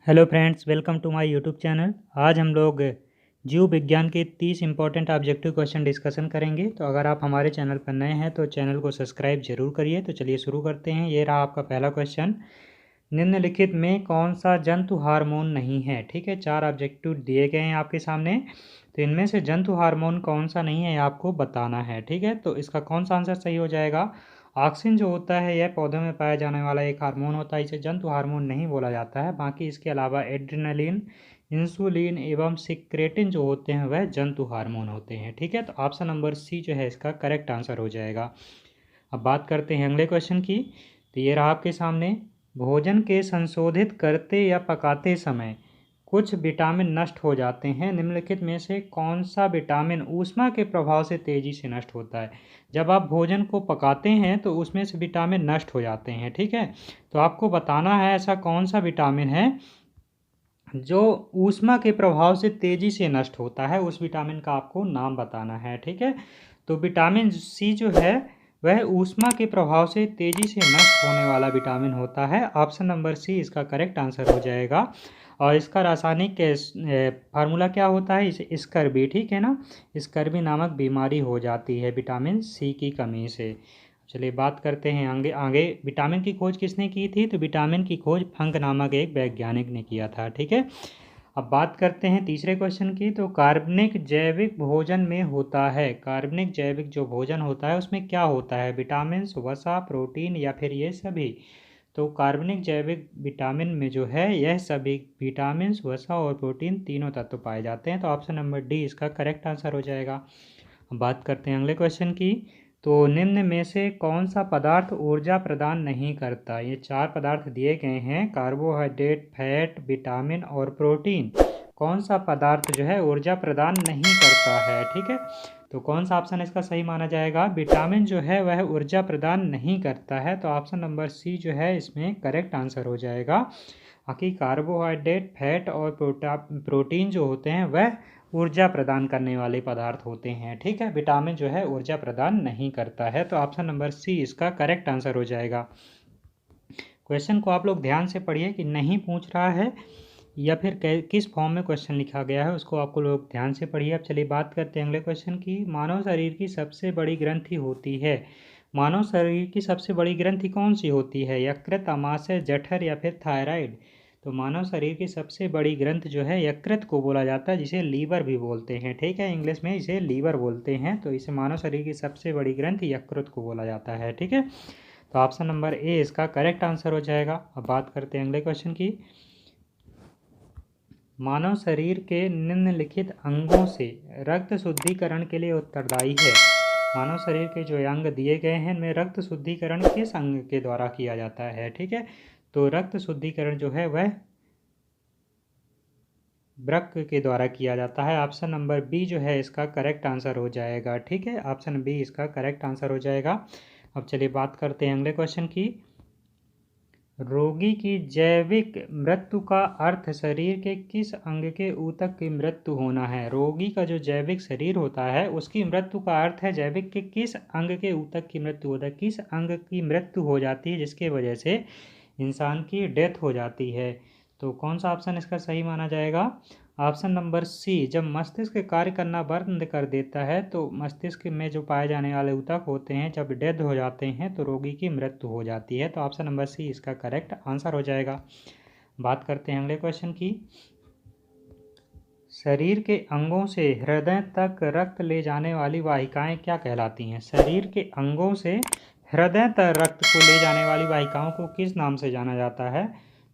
Hello friends, welcome to my YouTube channel. आज हम लोग जीव विज्ञान के 30 इंपॉर्टेंट ऑब्जेक्टिव क्वेश्चन डिस्कशन करेंगे। तो अगर आप हमारे चैनल पर नए हैं तो चैनल को सब्सक्राइब जरूर करिए। तो चलिए शुरू करते हैं। ये रहा आपका पहला क्वेश्चन। निम्नलिखित में कौन सा जंतु हार्मोन नहीं है? ठीक है, 4 ऑब्जेक्टिव दिए गए हैं आपके सामने। तो इनमें से जंतु हार्मोन कौन सा नहीं है आपको बताना है। ठीक है, तो इसका कौन सा आंसर सही हो जाएगा? ऑक्सिन जो होता है यह पौधों में पाया जाने वाला एक हार्मोन होता है, इसे जंतु हार्मोन नहीं बोला जाता है। बाकी इसके अलावा एड्रेनलिन, इंसुलिन एवं सिक्रेटिन जो होते हैं वह जंतु हार्मोन होते हैं। ठीक है, तो ऑप्शन नंबर सी जो है इसका करेक्ट आंसर हो जाएगा। अब बात करते हैं अगले क्वेश्चन की। तो ये रहा आपके सामने। भोजन के संशोधित करते या पकाते समय कुछ विटामिन नष्ट हो जाते हैं। निम्नलिखित में से कौन सा विटामिन ऊष्मा के प्रभाव से तेजी से नष्ट होता है? जब आप भोजन को पकाते हैं तो उसमें से विटामिन नष्ट हो जाते हैं। ठीक है, तो आपको बताना है ऐसा कौन सा विटामिन है जो ऊष्मा के प्रभाव से तेजी से नष्ट होता है। उस विटामिन का आपको नाम बताना है। ठीक है, तो विटामिन सी जो है वह ऊष्मा के प्रभाव से तेजी से नष्ट होने वाला विटामिन होता है। ऑप्शन नंबर सी इसका करेक्ट आंसर हो जाएगा। और इसका रासायनिक फार्मूला क्या होता है? इसे स्कर्वी, ठीक है ना, स्कर्वी नामक बीमारी हो जाती है विटामिन सी की कमी से। चलिए बात करते हैं आगे आगे। विटामिन की खोज किसने की थी? तो विटामिन की खोज फंक नामक एक वैज्ञानिक ने किया था। ठीक है, अब बात करते हैं तीसरे क्वेश्चन की। तो कार्बनिक जैविक भोजन में होता है, कार्बनिक जैविक जो भोजन होता है उसमें क्या होता है? विटामिन, वसा, प्रोटीन या फिर ये सभी? तो कार्बनिक जैविक विटामिन में जो है यह सभी विटामिन, वसा और प्रोटीन तीनों तत्व पाए जाते हैं। तो ऑप्शन नंबर डी इसका करेक्ट आंसर हो जाएगा। अब बात करते हैं अगले क्वेश्चन की। तो निम्न में से कौन सा पदार्थ ऊर्जा प्रदान नहीं करता? ये 4 पदार्थ दिए गए हैं, कार्बोहाइड्रेट, फैट, विटामिन और प्रोटीन। कौन सा पदार्थ जो है ऊर्जा प्रदान नहीं करता है? ठीक है, तो कौन सा ऑप्शन इसका सही माना जाएगा? विटामिन जो है वह ऊर्जा प्रदान नहीं करता है। तो ऑप्शन नंबर सी जो है इसमें करेक्ट आंसर हो जाएगा। बाकी कार्बोहाइड्रेट, फैट और प्रोटीन जो होते हैं वह ऊर्जा प्रदान करने वाले पदार्थ होते हैं। ठीक है, विटामिन जो है ऊर्जा प्रदान नहीं करता है। तो ऑप्शन नंबर सी इसका करेक्ट आंसर हो जाएगा। क्वेश्चन को आप लोग ध्यान से पढ़िए कि नहीं पूछ रहा है या फिर किस फॉर्म में क्वेश्चन लिखा गया है, उसको आपको लोग ध्यान से पढ़िए। अब चलिए बात करते हैं अगले क्वेश्चन की। मानव शरीर की सबसे बड़ी ग्रंथि होती है, मानव शरीर की सबसे बड़ी ग्रंथि कौन सी होती है? यकृत, अमाशय, जठर या फिर थायराइड? तो मानव शरीर की सबसे बड़ी ग्रंथ जो है यकृत को बोला जाता है, जिसे लीवर भी बोलते हैं। ठीक है, इंग्लिश में इसे लीवर बोलते हैं। तो इसे मानव शरीर की सबसे बड़ी ग्रंथ यकृत को बोला जाता है। ठीक है, तो ऑप्शन नंबर ए इसका करेक्ट आंसर हो जाएगा। अब बात करते हैं अगले क्वेश्चन की। मानव शरीर के निम्नलिखित अंगों से रक्त शुद्धिकरण के लिए उत्तरदायी है? मानव शरीर के जो अंग दिए गए हैं इनमें रक्त शुद्धिकरण किस अंग के द्वारा किया जाता है? ठीक है, तो रक्त शुद्धिकरण जो है वह वृक्क के द्वारा किया जाता है। ऑप्शन नंबर बी जो है इसका करेक्ट आंसर हो जाएगा। ठीक है, ऑप्शन बी इसका करेक्ट आंसर हो जाएगा। अब चलिए बात करते हैं अगले क्वेश्चन की। रोगी की जैविक मृत्यु का अर्थ शरीर के किस अंग के ऊतक की मृत्यु होना है? रोगी का जो जैविक शरीर होता है उसकी मृत्यु का अर्थ है जैविक के किस अंग के ऊतक की मृत्यु होता है, किस अंग की मृत्यु हो जाती है जिसके वजह से इंसान की डेथ हो जाती है। तो कौन सा ऑप्शन इसका सही माना जाएगा? ऑप्शन नंबर सी, जब मस्तिष्क कार्य करना बंद कर देता है तो मस्तिष्क में जो पाए जाने वाले ऊतक होते हैं जब डेड हो जाते हैं तो रोगी की मृत्यु हो जाती है। तो ऑप्शन नंबर सी इसका करेक्ट आंसर हो जाएगा। बात करते हैं अगले क्वेश्चन की। शरीर के अंगों से हृदय तक रक्त ले जाने वाली वाहिकाएं क्या कहलाती हैं? शरीर के अंगों से हृदय तक रक्त को ले जाने वाली वाहिकाओं को किस नाम से जाना जाता है?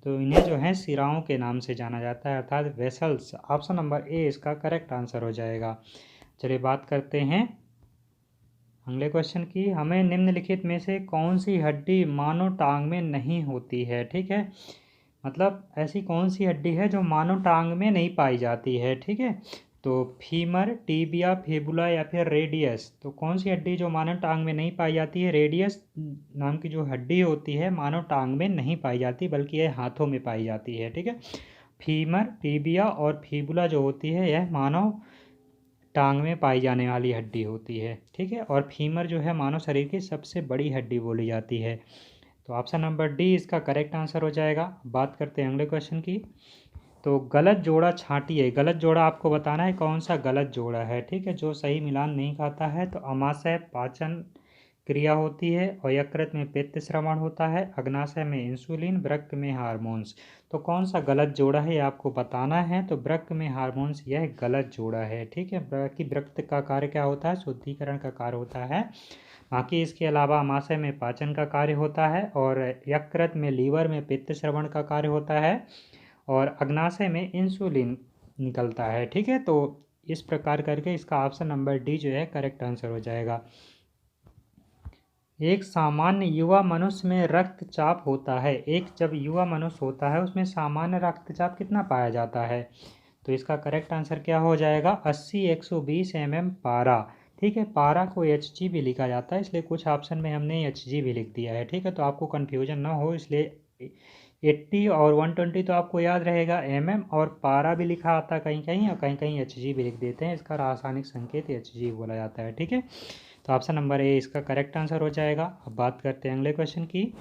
तो इन्हें जो है शिराओं के नाम से जाना जाता है, अर्थात वेसल्स। ऑप्शन नंबर ए इसका करेक्ट आंसर हो जाएगा। चलिए बात करते हैं अगले क्वेश्चन की। हमें निम्नलिखित में से कौन सी हड्डी मानव टांग में नहीं होती है? ठीक है, मतलब ऐसी कौन सी हड्डी है जो मानव टांग में नहीं पाई जाती है? ठीक है, तो फीमर, टीबिया, फिबुला या फिर रेडियस? तो कौन सी हड्डी जो मानव टांग में नहीं पाई जाती है? रेडियस नाम की जो हड्डी होती है मानव टांग में नहीं पाई जाती बल्कि यह हाथों में पाई जाती है। ठीक है, फीमर, टीबिया और फिबुला जो होती है यह मानव टांग में पाई जाने वाली हड्डी होती है। ठीक है, और फीमर जो है मानव शरीर की सबसे बड़ी हड्डी बोली जाती है। तो ऑप्शन नंबर डी इसका करेक्ट आंसर हो जाएगा। बात करते हैं अगले क्वेश्चन की। तो गलत जोड़ा छांटिए। गलत जोड़ा आपको बताना है कौन सा गलत जोड़ा है, ठीक है, जो सही मिलान नहीं खाता है। तो अमाशय पाचन क्रिया होती है और यकृत में पित्त श्रवण होता है, अग्नाशय में इंसुलिन, वृक्क में हार्मोन्स। तो कौन सा गलत जोड़ा है ये आपको बताना है। तो वृक्क में हार्मोन्स यह गलत जोड़ा है, ठीक है। बाकी वृक्क का कार्य क्या होता है, शुद्धिकरण का कार्य होता है। बाकी इसके अलावा अमाशय में पाचन का कार्य होता है और यकृत में लीवर में पित्त श्रवण का कार्य होता है और अग्नाशय में इंसुलिन निकलता है, ठीक है। तो इस प्रकार करके इसका ऑप्शन नंबर डी जो है करेक्ट आंसर हो जाएगा। एक सामान्य युवा मनुष्य में रक्तचाप होता है। एक जब युवा मनुष्य होता है उसमें सामान्य रक्तचाप कितना पाया जाता है। तो इसका करेक्ट आंसर क्या हो जाएगा, 80/120 mm पारा, ठीक है। पारा को Hg भी लिखा जाता है, इसलिए कुछ ऑप्शन में हमने Hg भी लिख दिया है, ठीक है। तो आपको कन्फ्यूजन ना हो इसलिए 80 और 120 तो आपको याद रहेगा mm, और पारा भी लिखा आता है कहीं कहीं और कहीं कहीं Hg भी लिख देते हैं। इसका रासायनिक संकेत Hg बोला जाता है, ठीक है। तो ऑप्शन नंबर ए इसका करेक्ट आंसर हो जाएगा। अब बात करते हैं अगले क्वेश्चन की।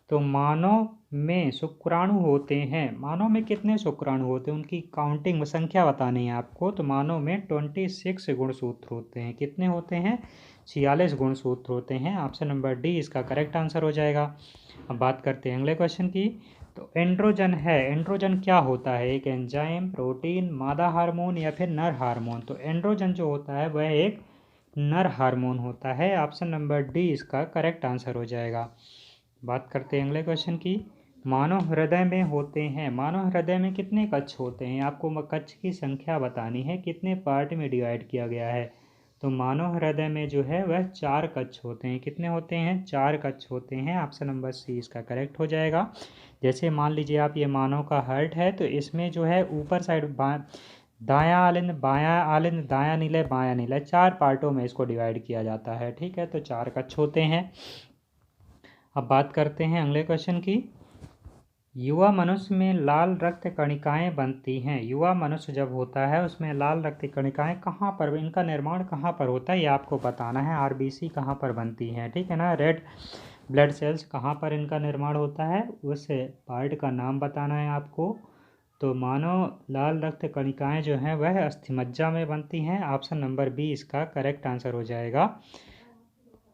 तो मानव में शुक्राणु होते हैं। मानव में कितने शुक्राणु होते हैं, उनकी काउंटिंग संख्या बतानी है आपको। तो मानव में 26 गुणसूत्र होते हैं। कितने होते हैं, 46 गुणसूत्र होते हैं। ऑप्शन नंबर डी इसका करेक्ट आंसर हो जाएगा। अब बात करते हैं अगले क्वेश्चन की। तो एंड्रोजन है। एंड्रोजन क्या होता है, एक एंजाइम, प्रोटीन, मादा हार्मोन या फिर नर हार्मोन। तो एंड्रोजन जो होता है वह एक नर हार्मोन होता है। ऑप्शन नंबर डी इसका करेक्ट आंसर हो जाएगा। बात करते हैं अगले क्वेश्चन की। मानव हृदय में होते हैं। मानव हृदय में कितने कक्ष होते हैं, आपको कक्ष की संख्या बतानी है, कितने पार्ट में डिवाइड किया गया है। तो मानव हृदय में जो है वह 4 कक्ष होते हैं। कितने होते हैं, 4 कक्ष होते हैं। ऑप्शन नंबर सी इसका करेक्ट हो जाएगा। जैसे मान लीजिए आप ये मानव का हार्ट है, तो इसमें जो है ऊपर साइड दायां आलिंद, बायां आलिंद, दायां निलय, बायां निलय, 4 पार्टों में इसको डिवाइड किया जाता है, ठीक है। तो 4 कक्ष होते हैं। अब बात करते हैं अगले क्वेश्चन की। युवा मनुष्य में लाल रक्त कणिकाएं बनती हैं। युवा मनुष्य जब होता है उसमें लाल रक्त कणिकाएं कहाँ पर, इनका निर्माण कहाँ पर होता है ये आपको बताना है। आरबीसी कहाँ पर बनती हैं, ठीक है ना। रेड ब्लड सेल्स कहाँ पर इनका निर्माण होता है, उस पार्ट का नाम बताना है आपको। तो मानव लाल रक्त कणिकाएं जो हैं वह अस्थिमज्जा में बनती हैं। ऑप्शन नंबर बी इसका करेक्ट आंसर हो जाएगा।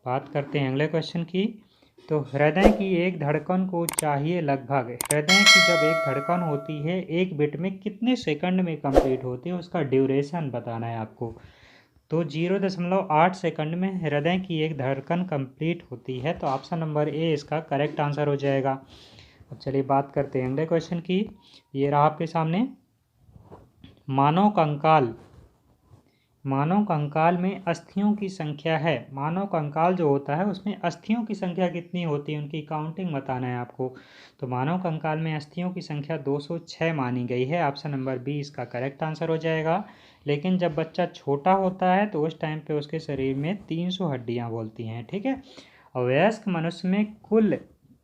बात करते हैं अगले क्वेश्चन की। तो हृदय की एक धड़कन को चाहिए लगभग, हृदय की जब एक धड़कन होती है एक बिट में कितने सेकंड में कंप्लीट होती है, उसका ड्यूरेशन बताना है आपको। तो 0.8 सेकंड में हृदय की एक धड़कन कंप्लीट होती है। तो ऑप्शन नंबर ए इसका करेक्ट आंसर हो जाएगा। अब चलिए बात करते हैं अगले क्वेश्चन की। ये रहा आपके सामने। मानव कंकाल, मानव कंकाल में अस्थियों की संख्या है। मानव कंकाल जो होता है उसमें अस्थियों की संख्या कितनी होती है, उनकी काउंटिंग बताना है आपको। तो मानव कंकाल में अस्थियों की संख्या 206 मानी गई है। ऑप्शन नंबर बी इसका करेक्ट आंसर हो जाएगा। लेकिन जब बच्चा छोटा होता है तो उस टाइम पे उसके शरीर में 300 हड्डियाँ बोलती हैं, ठीक है। और वयस्क मनुष्य में कुल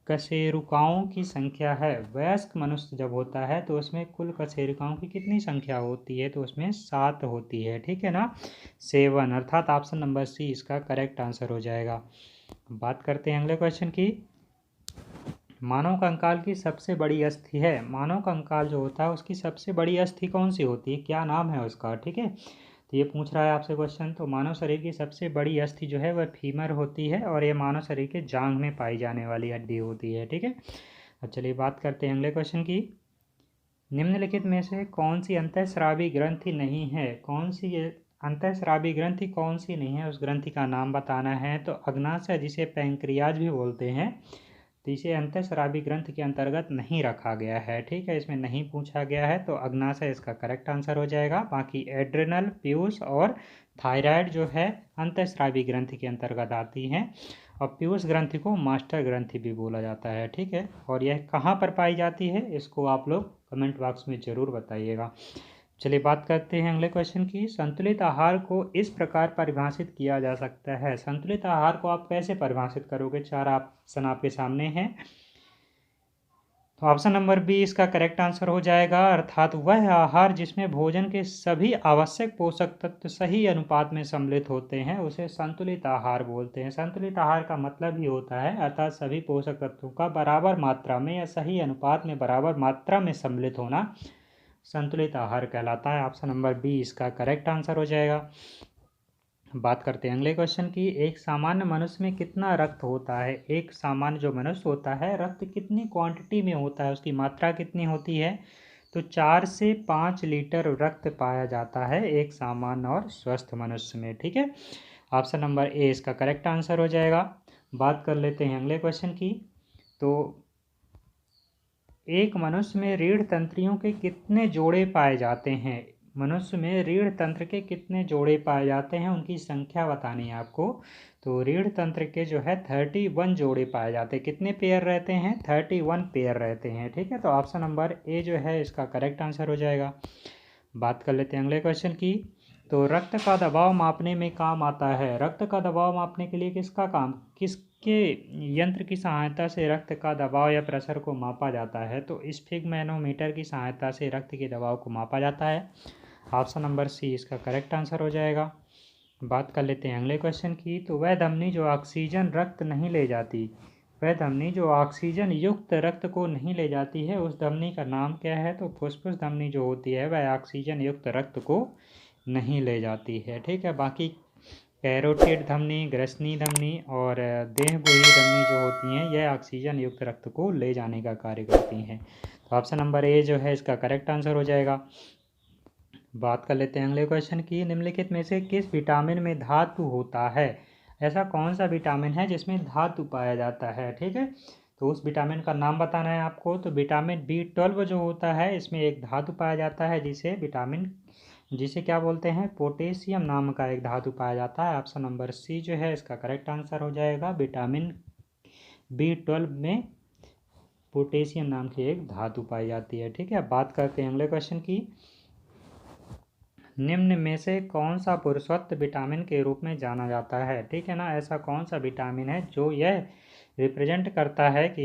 कशेरुकाओं की संख्या है। वयस्क मनुष्य जब होता है तो उसमें कुल कशेरुकाओं की कितनी संख्या होती है, तो उसमें 7 होती है, ठीक है ना, 7, अर्थात ऑप्शन नंबर सी इसका करेक्ट आंसर हो जाएगा। बात करते हैं अगले क्वेश्चन की। मानव कंकाल की सबसे बड़ी अस्थि है। मानव कंकाल जो होता है उसकी सबसे बड़ी अस्थि कौन सी होती है, क्या नाम है उसका, ठीक है। तो ये पूछ रहा है आपसे क्वेश्चन। तो मानव शरीर की सबसे बड़ी अस्थि जो है वह फीमर होती है और ये मानव शरीर के जांघ में पाई जाने वाली हड्डी होती है, ठीक है। अब चलिए बात करते हैं अगले क्वेश्चन की। निम्नलिखित में से कौन सी अंतःस्रावी ग्रंथि नहीं है, कौन सी अंतःस्रावी ग्रंथि कौन सी नहीं है, उस ग्रंथि का नाम बताना है। तो अग्नाशय जिसे पैंक्रियाज भी बोलते हैं, तो इसे अंतःस्रावी ग्रंथि के अंतर्गत नहीं रखा गया है, ठीक है, इसमें नहीं पूछा गया है। तो अग्नाशय इसका करेक्ट आंसर हो जाएगा। बाकी एड्रिनल, पीयूष और थायराइड जो है अंतःस्रावी ग्रंथि के अंतर्गत आती हैं। और पीयूष ग्रंथि को मास्टर ग्रंथि भी बोला जाता है, ठीक है। और यह कहाँ पर पाई जाती है इसको आप लोग कमेंट बॉक्स में ज़रूर बताइएगा। चलिए बात करते हैं अगले क्वेश्चन की। संतुलित आहार को इस प्रकार परिभाषित किया जा सकता है। संतुलित आहार को आप कैसे परिभाषित करोगे, 4 ऑप्शन आपके सामने हैं। तो ऑप्शन नंबर बी इसका करेक्ट आंसर हो जाएगा, अर्थात वह आहार जिसमें भोजन के सभी आवश्यक पोषक तत्व सही अनुपात में सम्मिलित होते हैं उसे संतुलित आहार बोलते हैं। संतुलित आहार का मतलब ही होता है अर्थात सभी पोषक तत्वों का बराबर मात्रा में या सही अनुपात में बराबर मात्रा में सम्मिलित होना संतुलित आहार कहलाता है। ऑप्शन नंबर बी इसका करेक्ट आंसर हो जाएगा। बात करते हैं अगले क्वेश्चन की। एक सामान्य मनुष्य में कितना रक्त होता है? एक सामान्य जो मनुष्य होता है रक्त कितनी क्वांटिटी में होता है, उसकी मात्रा कितनी होती है? तो 4 से 5 लीटर रक्त पाया जाता है एक सामान्य और स्वस्थ मनुष्य में। ठीक है, ऑप्शन नंबर ए इसका करेक्ट आंसर हो जाएगा। बात कर लेते हैं अगले क्वेश्चन की। तो एक मनुष्य में रीढ़ तंत्रियों के कितने जोड़े पाए जाते हैं? मनुष्य में रीढ़ तंत्र के कितने जोड़े पाए जाते हैं, उनकी संख्या बतानी है आपको। तो रीढ़ तंत्र के जो है 31 जोड़े पाए जाते हैं। कितने पेयर रहते हैं? 31 पेयर रहते हैं। ठीक है, तो ऑप्शन नंबर ए जो है इसका करेक्ट आंसर हो जाएगा। बात कर लेते हैं अगले क्वेश्चन की। तो रक्त का दबाव मापने में काम आता है। रक्त का दबाव मापने के लिए किसके यंत्र की सहायता से रक्त का दबाव या प्रेशर को मापा जाता है? तो स्फिग्मैनोमीटर की सहायता से रक्त के दबाव को मापा जाता है। ऑप्शन नंबर सी इसका करेक्ट आंसर हो जाएगा। बात कर लेते हैं अगले क्वेश्चन की। तो वह धमनी जो ऑक्सीजन रक्त नहीं ले जाती, वह धमनी जो ऑक्सीजन युक्त रक्त को नहीं ले जाती है उस धमनी का नाम क्या है? तो फुफ्फुस धमनी जो होती है वह ऑक्सीजन युक्त रक्त को नहीं ले जाती है। ठीक है, बाकी कैरोटिड धमनी, ग्रसनी धमनी और देहगुही धमनी जो होती हैं यह ऑक्सीजन युक्त रक्त को ले जाने का कार्य करती हैं। तो ऑप्शन नंबर ए जो है इसका करेक्ट आंसर हो जाएगा। बात कर लेते हैं अगले क्वेश्चन की। निम्नलिखित में से किस विटामिन में धातु होता है? ऐसा कौन सा विटामिन है जिसमें धातु पाया जाता है? ठीक है, तो उस विटामिन का नाम बताना है आपको। तो विटामिन B12 जो होता है इसमें एक धातु पाया जाता है जिसे क्या बोलते हैं? पोटेशियम नाम का एक धातु पाया जाता है। ऑप्शन नंबर सी जो है इसका करेक्ट आंसर हो जाएगा। विटामिन B12 में पोटेशियम नाम की एक धातु पाई जाती है। ठीक है, बात करते हैं अगले क्वेश्चन की। निम्न में से कौन सा पुरुषत्व विटामिन के रूप में जाना जाता है? ठीक है ना, ऐसा कौन सा विटामिन है जो यह रिप्रेजेंट करता है कि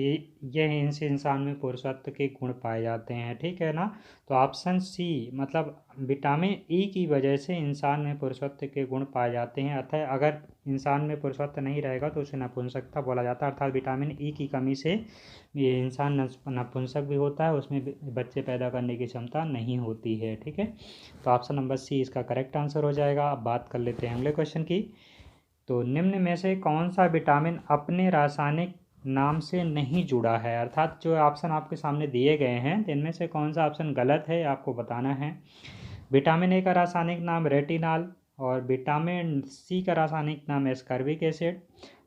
यह इंसान में पुरुषत्व के गुण पाए जाते हैं? ठीक है ना, तो ऑप्शन सी मतलब विटामिन ई की वजह से इंसान में पुरुषत्व के गुण पाए जाते हैं। अतः अगर इंसान में पुरुषत्व नहीं रहेगा तो उसे नपुंसकता बोला जाता है। अर्थात विटामिन ई की कमी से ये इंसान नपुंसक भी होता है, उसमें बच्चे पैदा करने की क्षमता नहीं होती है। ठीक है, तो ऑप्शन नंबर सी इसका करेक्ट आंसर हो जाएगा। अब बात कर लेते हैं अगले क्वेश्चन की। तो निम्न में से कौन सा विटामिन अपने रासायनिक नाम से नहीं जुड़ा है? अर्थात जो ऑप्शन आपके सामने दिए गए हैं इनमें से कौन सा ऑप्शन गलत है आपको बताना है। विटामिन ए का रासायनिक नाम रेटिनॉल और विटामिन सी का रासायनिक नाम एस्कॉर्बिक एसिड,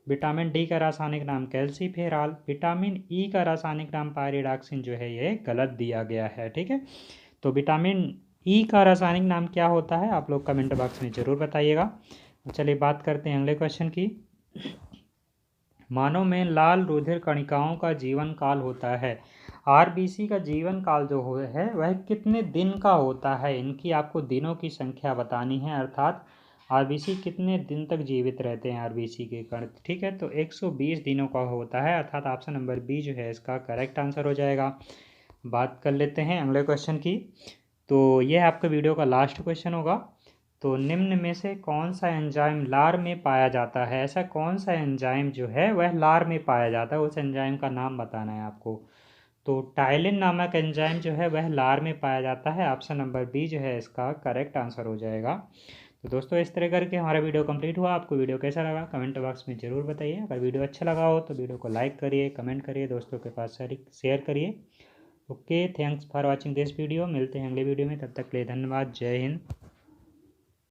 विटामिन डी का रासायनिक नाम कैल्सीफेरॉल, विटामिन ई का रासायनिक नाम पायरिडॉक्सिन जो है ये गलत दिया गया है। ठीक है, तो विटामिन ई का रासायनिक नाम क्या होता है आप लोग कमेंट बॉक्स में ज़रूर बताइएगा। चलिए बात करते हैं अगले क्वेश्चन की। मानव में लाल रुधिर कणिकाओं का जीवन काल होता है। आरबीसी का जीवन काल जो है वह कितने दिन का होता है? इनकी आपको दिनों की संख्या बतानी है। अर्थात आरबीसी कितने दिन तक जीवित रहते हैं आरबीसी के कण। ठीक है, तो 120 दिनों का होता है। अर्थात ऑप्शन नंबर बी जो है इसका करेक्ट आंसर हो जाएगा। बात कर लेते हैं अगले क्वेश्चन की। तो यह आपका वीडियो का लास्ट क्वेश्चन होगा। तो निम्न में से कौन सा एंजाइम लार में पाया जाता है? ऐसा कौन सा एंजाइम जो है वह लार में पाया जाता है, उस एंजाइम का नाम बताना है आपको। तो टाइलिन नामक एंजाइम जो है वह लार में पाया जाता है। ऑप्शन नंबर बी जो है इसका करेक्ट आंसर हो जाएगा। तो दोस्तों इस तरह करके हमारा वीडियो कंप्लीट हुआ। आपको वीडियो कैसा लगा कमेंट बॉक्स में ज़रूर बताइए। अगर वीडियो अच्छा लगा हो तो वीडियो को लाइक करिए, कमेंट करिए, दोस्तों के पास शेयर करिए। Okay, thanks for watching this video. मिलते हैं अगले वीडियो में, तब तक के लिए धन्यवाद। जय हिंद।